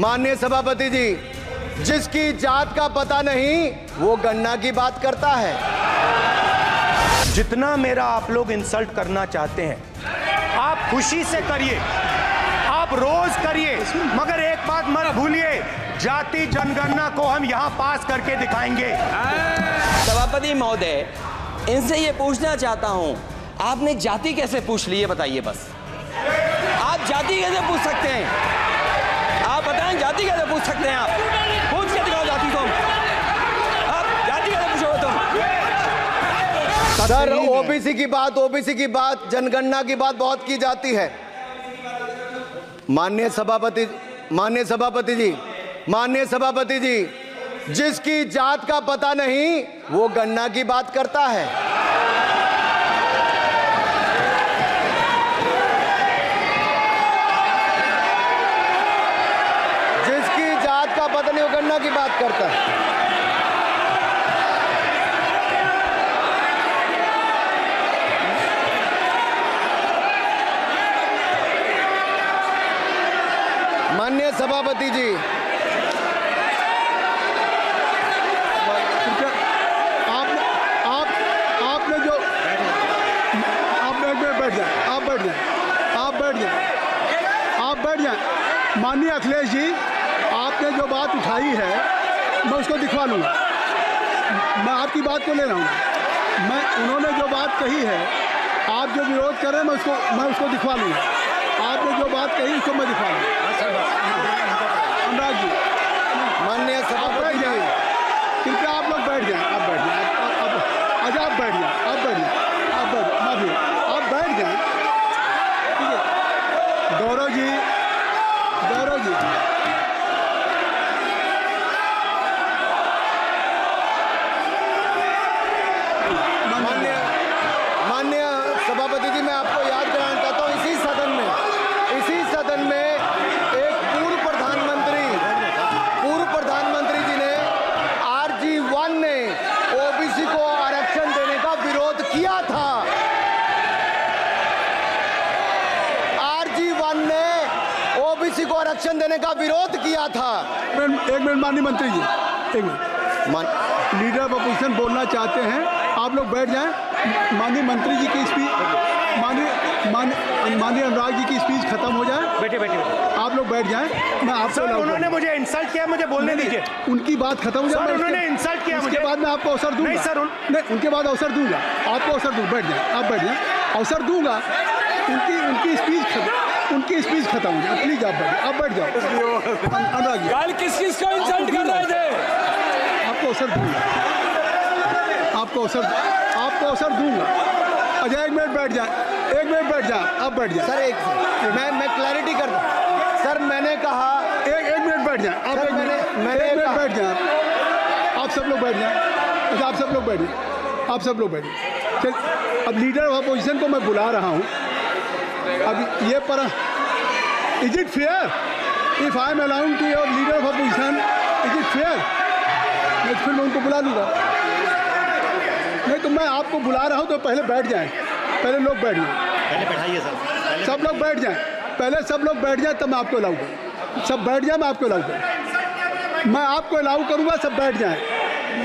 माननीय सभापति जी, जिसकी जात का पता नहीं वो गन्ना की बात करता है। जितना मेरा आप लोग इंसल्ट करना चाहते हैं आप खुशी से करिए, आप रोज करिए, मगर एक बात मत भूलिए, जाति जनगणना को हम यहां पास करके दिखाएंगे। सभापति महोदय, इनसे ये पूछना चाहता हूं, आपने जाति कैसे पूछ ली है बताइए बस। आप जाति कैसे पूछ सकते हैं? आप बताएं जाति कैसे पूछ सकते हैं? आप पूछ के दिखाओ जाति को। आप जाति कैसे पूछोगे तुम? सर, ओबीसी की बात जनगणना की बात बहुत की जाती है। माननीय सभापति जी, जिसकी जात का पता नहीं वो गन्ना की बात करता है। जिसकी जात का पता नहीं वो गन्ना की बात करता है। माननीय सभापति जी, आपने जो आप बैठ जाएं। माननीय अखिलेश जी, आपने जो बात उठाई है मैं उसको दिखवा लूँगा। मैं आपकी बात को ले रहा हूँ। उन्होंने जो बात कही है, आप जो विरोध कर रहे हैं मैं उसको दिखवा लूँगा। आपने जो बात कही उसको मैं दिखवा लूँगा। अनुराग जी, माननीय सभापति जी, कृपया आप लोग बैठ जाएं। आप बैठ जाएं। अच्छा, आप बैठ जाएं। आप बैठ जाएं। आप बैठ जाएं। ठीक है। गौरव जी, माननीय सभापति जी, मैं आपको याद कराना चाहता हूँ, इसी सदन में एक पूर्व प्रधानमंत्री जी ने RG1 ने ओबीसी को आरक्षण देने का विरोध किया था। RG1 ने ओबीसी को आरक्षण देने का विरोध किया था। एक मिनट माननीय मंत्री जी, एक मिनट। लीडर ऑफ अपोजिशन बोलना चाहते हैं, आप लोग बैठ जाएं। माननीय मंत्री जी की स्पीच, माननीय अनुराग जी की स्पीच खत्म हो जाए। बैठे आप लोग बैठ जाएं। मैं आपसे उन्होंने मुझे इंसल्ट किया, मुझे बोलने दीजिए। उनकी बात खत्म हो जाए। उन्होंने इंसल्ट किया मुझे। उसके बाद मैं आपको अवसर दूंगा। नहीं सर, नहीं, उनके बाद अवसर दूंगा। आपको अवसर दूंगा। बैठ जाएं। आप बैठ जाएं। अवसर दूंगा। उनकी स्पीच खत्म हो जाए। प्लीज आप बैठ जाओ। अनुराग जी, कल किस को इंसल्ट कर रहे थे? आपको अवसर दूंगा। आपको अवसर दूंगा। अच्छा, एक मिनट बैठ जाए। आप बैठ जाए। सर, मैं क्लैरिटी कर दूं। सर, मैंने कहा एक मिनट बैठ जाए। आप सर, मैंने एक मिनट बैठ जाए। आप सब लोग बैठ जाए। अच्छा, आप सब लोग बैठ जाए। चल, अब लीडर ऑफ अपोजिशन को मैं बुला रहा हूँ। अब ये पर is it fair if I am allowed to your leader of opposition? Is it fair? मैं फिर मैं उनको बुला लूँगा। नहीं तो मैं आपको बुला रहा हूँ तो पहले बैठ जाएं। पहले लोग बैठ जाएं। पहले बैठाइए सर। सब लोग बैठ जाएं। पहले सब लोग बैठ जाएं, तब मैं आपको अलाउ करूँ। सब बैठ जाएं, मैं आपको अलाउ करूँ। मैं आपको अलाउ करूँगा, सब बैठ जाएं।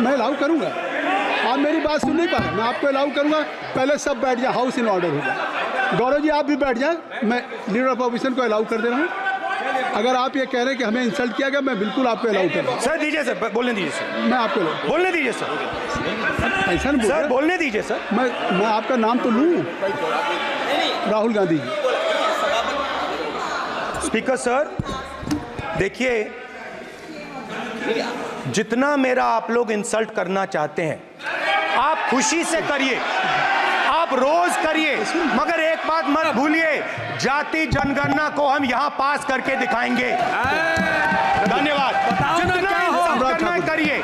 मैं अलाउ करूँगा। आप मेरी बात सुन नहीं पा रहे। मैं आपको अलाउ करूँगा, पहले सब बैठ जाए। हाउस इन ऑर्डर होगा। गौरव जी, आप भी बैठ जाएं। मैं लीडर ऑफ अपोजिशन को अलाउ कर दे रहा हूँ। अगर आप ये कह रहे हैं कि हमें इंसल्ट किया गया, मैं बिल्कुल आपको अलाउ करूँगा। सर दीजिए, सर बोलने दीजिए सर। मैं आपको बोलने दीजिए सर। ऐसा नहीं सर बोलने दीजिए सर। मैं आपका नाम तो लूँ। राहुल गांधी जी। स्पीकर सर, देखिए, जितना मेरा आप लोग इंसल्ट करना चाहते हैं आप खुशी से करिए, आप रोज करिए, मगर एक बात मत भूलिए, जाति जनगणना को हम यहां पास करके दिखाएंगे। धन्यवाद। जितना इंसल्ट करना है करिए।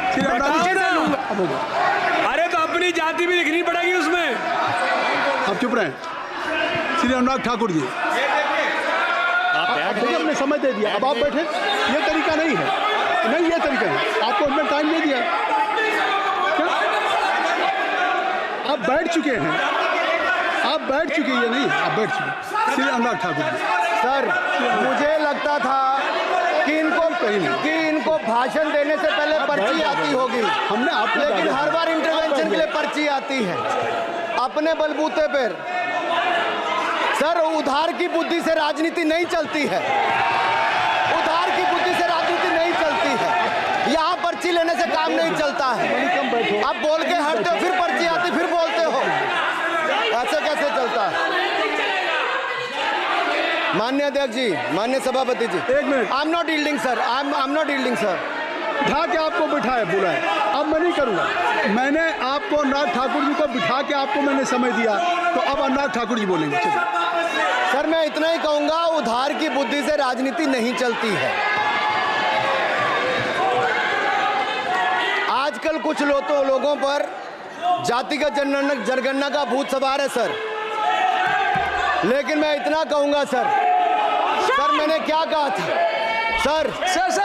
अरे तो अपनी जाति भी लिखनी पड़ेगी उसमें। आप चुप रहें। श्री अनुराग ठाकुर जी, आपने समय दे दिया, अब आप बैठे। ये तरीका नहीं है। नहीं, ये तरीका है। आपको हमने टाइम दे दिया। क्या? आप बैठ चुके हैं। आप बैठ चुके हैं। नहीं, आप बैठ चुके। श्री अनुराग ठाकुर जी। सर, मुझे लगता था कि इनको भाषण देने से पहले पर्ची आती होगी, हमने आपको लेकिन हर बार इंटरवेंशन के लिए पर्ची आती है अपने बलबूते पर। सर, उधार की बुद्धि से राजनीति नहीं चलती है, उधार की बुद्धि से राजनीति नहीं चलती है। यहाँ पर्ची लेने से काम नहीं चलता है। आप बोल के हटते हो, फिर पर्ची आती, फिर बोलते हो, ऐसे कैसे चलता है? माननीय अध्यक्ष जी, माननीय सभापति जी, एक minute. I am not yielding sir, I am not yielding sir. बिठा के आपको बिठाया बुलाए, अब मैं नहीं करूँगा। मैंने आपको अनुराग ठाकुर जी को बिठा के आपको मैंने समय दिया, तो अब अनुराग ठाकुर जी बोलेंगे। चलिए सर, मैं इतना ही कहूंगा, उधार की बुद्धि से राजनीति नहीं चलती है। आजकल कुछ लोगों पर जातिगत जनगणना का भूत सवार है सर, लेकिन मैं इतना कहूंगा सर, मैंने क्या कहा था सर?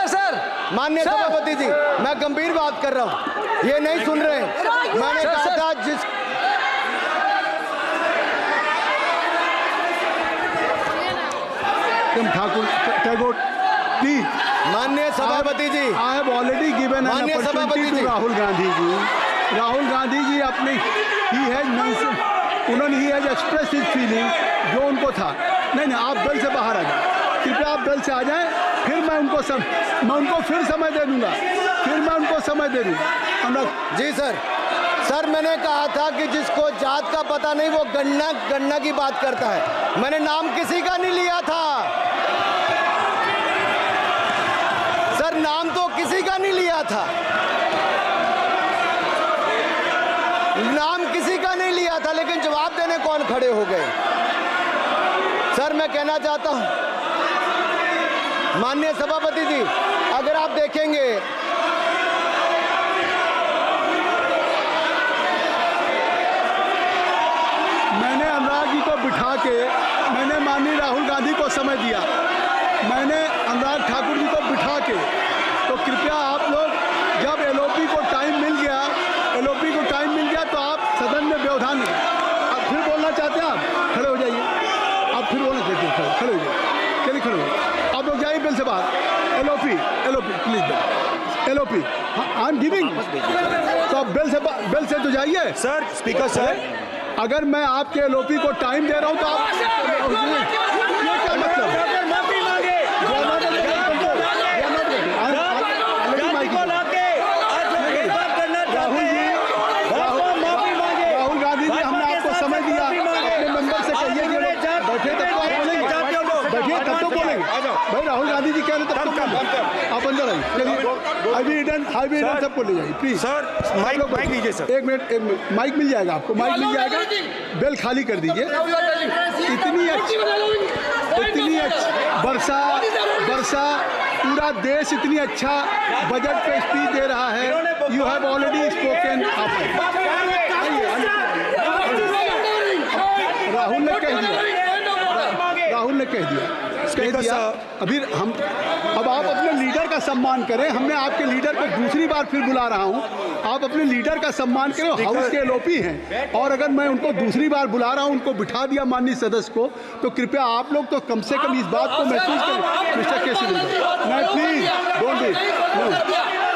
सर माननीय सभापति जी, मैं गंभीर बात कर रहा हूं, ये नहीं सुन रहे हैं। मैंने कहा था जिस ठाकुर टैगोर प्लीज। माननीय सभापति जी, I have already given an माननीय सभापति अपॉर्चुनिटी जी, टू राहुल गांधी जी। राहुल गांधी जी अपने ही हैज एक्सप्रेस हिज फीलिंग जो उनको था। नहीं, आप दल से बाहर आ जाए, कृपया आप दल से आ जाएं, फिर मैं उनको फिर समय दे दूंगा, जी सर, मैंने कहा था कि जिसको जात का पता नहीं वो गणना की बात करता है। मैंने नाम किसी का नहीं लिया था सर, नाम तो किसी का नहीं लिया था, नाम किसी का नहीं लिया था, लेकिन जवाब देने कौन खड़े हो गए? सर, मैं कहना चाहता हूं माननीय सभापति जी, अगर आप देखेंगे मैंने अनुराग जी को बिठा के मैंने माननीय राहुल गांधी को समय दिया, मैंने अनुराग ठाकुर जी को बिठा के, तो कृपया आप लोग जब एलओपी को टाइम मिल गया तो आप सदन में व्यवधान नहीं। आप फिर बोलना चाहते हैं, आप खड़े हो जाइए, आप फिर बोलना चाहते हैं, खड़े हो जाइए, चलिए खड़े हो जाइए, आप लोग जाइए बिल से बाहर। LOP please, LOP I am giving, तो आप बिल से तो जाइए। सर, स्पीकर सर, अगर मैं आपके एलओपी को टाइम दे रहा हूं तो आप ये क्या मतलब? राहुल गांधी जी, हमने आपको समय दिया, अपने मेंबर से कहिए कि बैठे तब तो आप बोलेंगे, बैठिए तब तो बोलेंगे। भाई राहुल गांधी जी कह रहे तब तो आप अंदर आइए। चलिए, हाईवे सबको ले जाइए प्लीज। सर, माइक लीजिए सर। एक मिनट, माइक मिल जाएगा आपको, माइक मिल जाएगा, बेल खाली कर दीजिए। इतनी अच्छी वर्षा पूरा देश इतनी अच्छा बजट पे स्पीच दे रहा है। You have already spoken. Rahul ने कह दिया अभी हम, अब आप अपने लीडर का सम्मान करें। हमने आपके लीडर को दूसरी बार फिर बुला रहा हूं, आप अपने लीडर का सम्मान करें। हाउस के एलओपी हैं, और अगर मैं उनको दूसरी बार बुला रहा हूं, उनको बिठा दिया माननीय सदस्य को, तो कृपया आप लोग तो कम से कम इस बात को महसूस करें। मिस्टर केसी नहीं, please don't be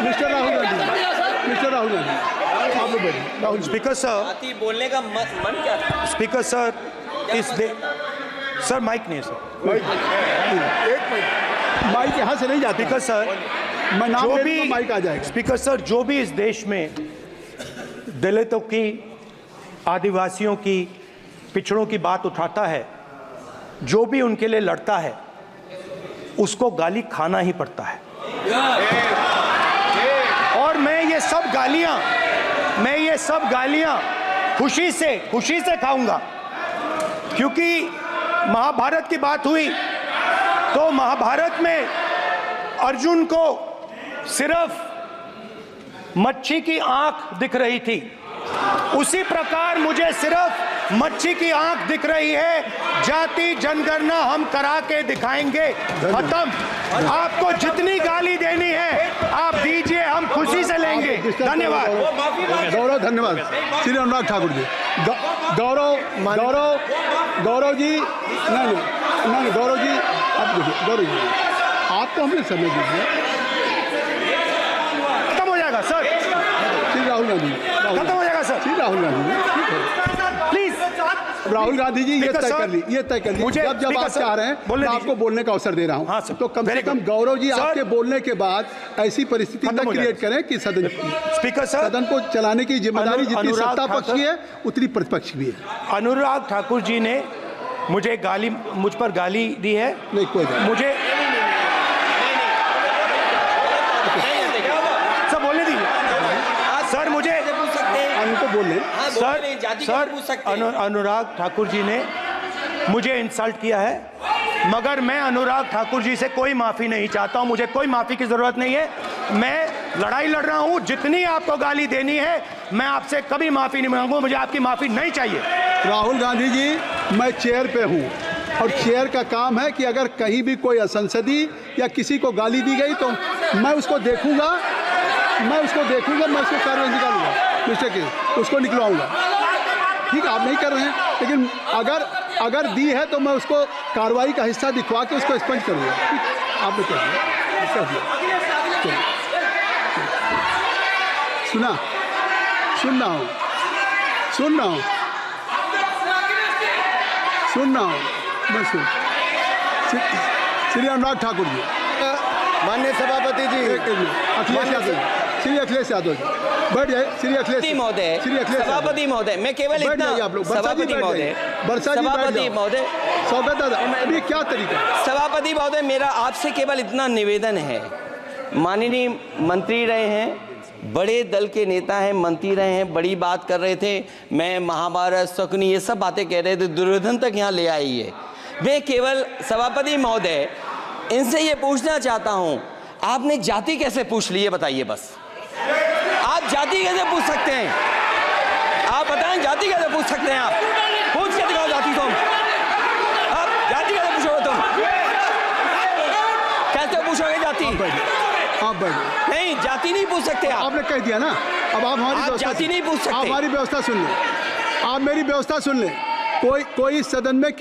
mister Rahul Gandhi, आप लोग बैठिए। राहुल स्पीकर सर, बोलने का मन क्या था? स्पीकर सर, सर माइक नहीं है सर, माइक यहाँ से नहीं जाता। स्पीकर सर, मैं नाम जो ले भी दूंगा, माइक आ जाएगा। स्पीकर सर, जो भी इस देश में दलितों की, आदिवासियों की, पिछड़ों की बात उठाता है, जो भी उनके लिए लड़ता है, उसको गाली खाना ही पड़ता है। और मैं ये सब गालियां खुशी से खाऊंगा, क्योंकि महाभारत की बात हुई तो महाभारत में अर्जुन को सिर्फ मच्छी की आंख दिख रही थी, उसी प्रकार मुझे सिर्फ मच्छी की आंख दिख रही है। जाति जनगणना हम करा के दिखाएंगे। खत्म। आपको जितनी गाली देनी है आप दीजिए, हम खुशी से लेंगे। धन्यवाद। गौरव, धन्यवाद। श्री अनुराग ठाकुर जी, गौरव जी, नहीं गौरव जी, आप देखिए, गौरव जी, आप तो हमें समय दीजिए। खत्म हो जाएगा सर, श्री राहुल गांधी, खत्म हो जाएगा सर, श्री राहुल गांधी जी, ठीक है। प्लीज। राहुल गांधी जी, ये तय कर ली, ये तय कर ली। मुझे जब जब आप चाह रहे हैं मैं आपको बोलने का अवसर दे रहा हूँ। हाँ सर, तो कम से कम गौरव जी आपके बोलने के बाद ऐसी परिस्थिति न क्रिएट करें कि सदन स्पीकर सर, सदन को चलाने की जिम्मेदारी जितनी अनुराग सत्ता पक्ष की है उतनी प्रतिपक्ष भी है। अनुराग ठाकुर जी ने मुझे मुझ पर गाली दी है। नहीं, कोई बात मुझे सर बोलने दी सर, मुझे उनको बोलने। सर अनुराग ठाकुर जी ने मुझे इंसल्ट किया है, मगर मैं अनुराग ठाकुर जी से कोई माफ़ी नहीं चाहता हूं। मुझे कोई माफ़ी की ज़रूरत नहीं है। मैं लड़ाई लड़ रहा हूं। जितनी आपको गाली देनी है मैं आपसे कभी माफ़ी नहीं मांगूंगा। मुझे आपकी माफ़ी नहीं चाहिए। राहुल गांधी जी, मैं चेयर पे हूँ और चेयर का काम है कि अगर कहीं भी कोई असंसदीय या किसी को गाली दी गई तो मैं उसको देखूंगा, मैं उसको कार्रवाई निकालूंगा, मिस्टर के उसको निकलवाऊंगा। ठीक है, आप नहीं कर रहे हैं, लेकिन अगर दी है तो मैं उसको कार्रवाई का हिस्सा दिखवा के उसको स्पंज करूंगा। ठीक, आपने कर दिया। सुना, सुन रहा हूँ, मैं श्री अनुराग ठाकुर जी, माननीय सभापति जी, अखिलेश यादव, श्री अखिलेश यादव जी बैठ जाए। श्री अखिलेश महोदय, सभापति महोदय, मैं केवल इतना, सभापति महोदय, सभापति महोदय, स्वागत है। अभी क्या तरीका है? सभापति महोदय, मेरा आपसे केवल इतना निवेदन है। माननीय मंत्री रहे हैं, बड़े दल के नेता हैं, मंत्री रहे हैं, बड़ी बात कर रहे थे। मैं महाभारत, शकुनी, ये सब बातें कह रहे थे, दुर्योधन तक यहाँ ले आई है। मैं केवल सभापति महोदय इनसे ये पूछना चाहता हूँ, आपने जाति कैसे पूछ ली है बताइए बस। आप जाति कैसे पूछ सकते हैं? आप बताएं, जाति कैसे पूछ सकते हैं? आप पूछ के दिखाओ जाति तुम। आप जाति कैसे पूछोगे तुम? कैसे पूछोगे जाति? आप बैठ नहीं, जाति नहीं पूछ सकते आप। आपने कह दिया ना, अब आप हमारी जाति नहीं पूछ सकते। आप हमारी व्यवस्था सुन लें, आप मेरी व्यवस्था सुन लें। कोई सदन में